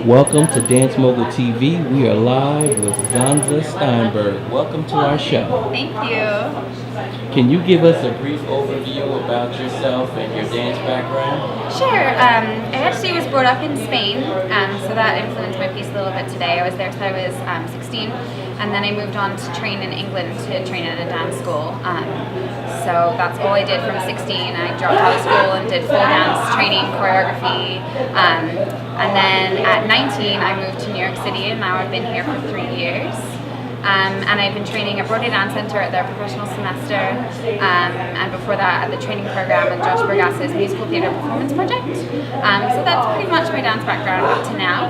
Welcome to Dance Mogul TV. We are live with Zanza Steinberg. Welcome to our show. Thank you. Can you give us a brief overview about yourself and your dance background? Sure. I actually was brought up in Spain, so that influenced my piece a little bit today. I was there till I was 16, and then I moved on to train in England to train at a dance school. So that's all I did from 16. I dropped out of school and did full dance training, choreography. And then at 19, I moved to New York City, and now I've been here for 3 years. And I've been training at Broadway Dance Center at their professional semester, and before that at the training program at Josh Bergass's musical theater performance project. So that's pretty much my dance background up to now.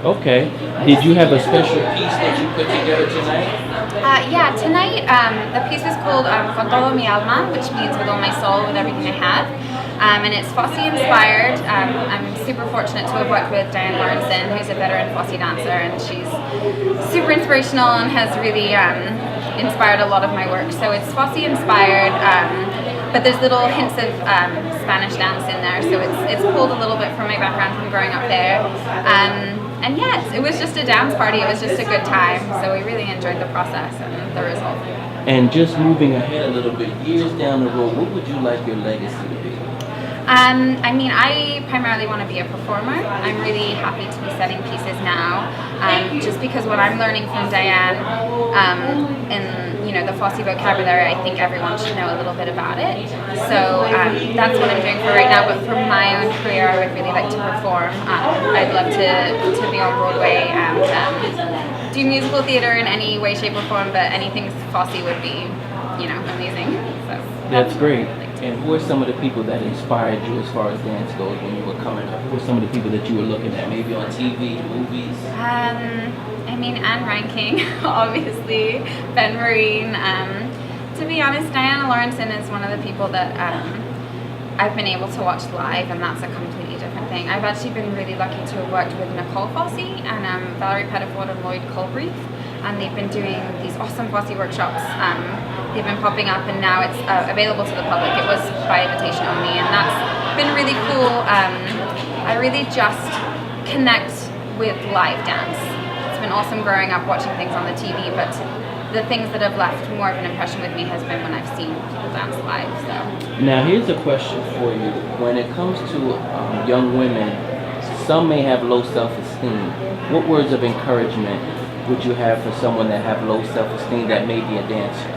Okay. Did you have a special piece that you put together tonight? Yeah, tonight the piece is called Con todo mi alma, which means with all my soul, with everything I have. And it's Fosse inspired. I'm super fortunate to have worked with Diane Lawrenson, who's a veteran Fosse dancer, and she's super inspirational and has really inspired a lot of my work. So it's Fosse inspired, but there's little hints of Spanish dance in there, so it's pulled a little bit from my background from growing up there. And yes, it was just a dance party, it was just a good time, so we really enjoyed the process and the result. And just moving ahead a little bit, years down the road, what would you like your legacy to be? I mean, I primarily want to be a performer. I'm really happy to be setting pieces now, just because what I'm learning from Diane in the Fosse vocabulary, I think everyone should know a little bit about it. So that's what I'm doing for right now. But for my own career, I would really like to perform. I'd love to be on Broadway and do musical theater in any way, shape, or form. But anything Fosse would be, amazing. So that's great. And who are some of the people that inspired you as far as dance goes when you were coming up? Who are some of the people that you were looking at, maybe on TV, movies? I mean, Anne Reinking, obviously, Ben Vereen. To be honest, Diana Lawrenson is one of the people that I've been able to watch live, and that's a completely different thing. I've actually been really lucky to have worked with Nicole Fosse and Valerie Pettiford and Lloyd Colbrief, and they've been doing these awesome Fosse workshops. They've been popping up, and now it's available to the public. It was by invitation only, and that's been really cool. I really just connect with live dance. It's been awesome growing up watching things on the TV, but the things that have left more of an impression with me has been when I've seen people dance live. So now here's a question for you. When it comes to young women, some may have low self-esteem. What words of encouragement would you have for someone that have low self-esteem that may be a dancer?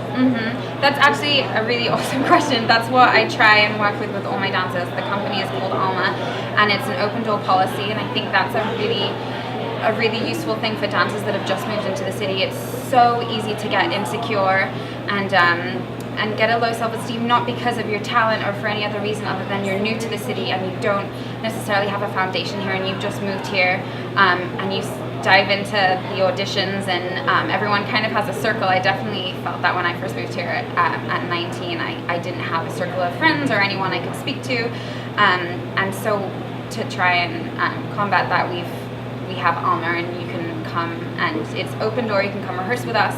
That's actually a really awesome question. That's what I try and work with all my dancers. The company is called Alma, and it's an open door policy, and I think that's a really useful thing for dancers that have just moved into the city. It's so easy to get insecure and get a low self-esteem, not because of your talent or for any other reason other than you're new to the city and you don't necessarily have a foundation here, and you've just moved here, and you dive into the auditions, and everyone kind of has a circle. I definitely felt that when I first moved here at 19. I didn't have a circle of friends or anyone I could speak to, and so to try and combat that, we have Alma, and you can come, and it's open door. You can come rehearse with us.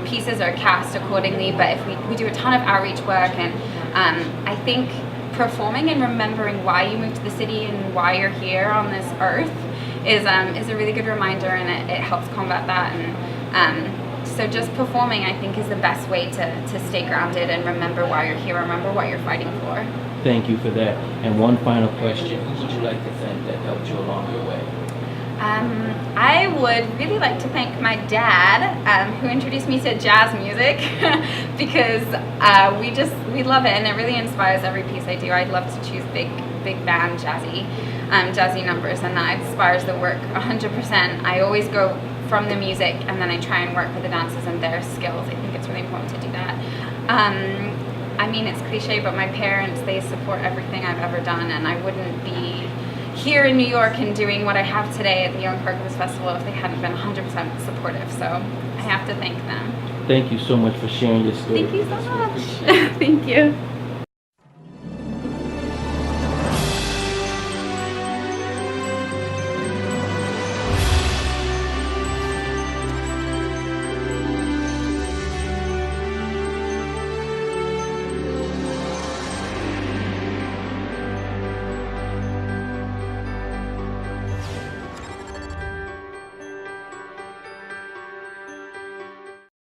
Pieces are cast accordingly, but if we do a ton of outreach work, and I think performing and remembering why you moved to the city and why you're here on this earth is a really good reminder, and it helps combat that. And so just performing, I think, is the best way to stay grounded and remember why you're here, remember what you're fighting for. Thank you for that. And one final question. Who would you like to thank that helped you along your way? I would really like to thank my dad, who introduced me to jazz music, because we love it, and it really inspires every piece I do. I'd love to choose big band jazzy numbers, and that inspires the work 100%. I always go from the music, and then I try and work with the dancers and their skills. I think it's really important to do that. I mean, it's cliche, but my parents, they support everything I've ever done, and I wouldn't be here in New York and doing what I have today at the Young Parkers Festival if they hadn't been 100% supportive. So I have to thank them. Thank you so much for sharing your story. Thank you so much. Thank you.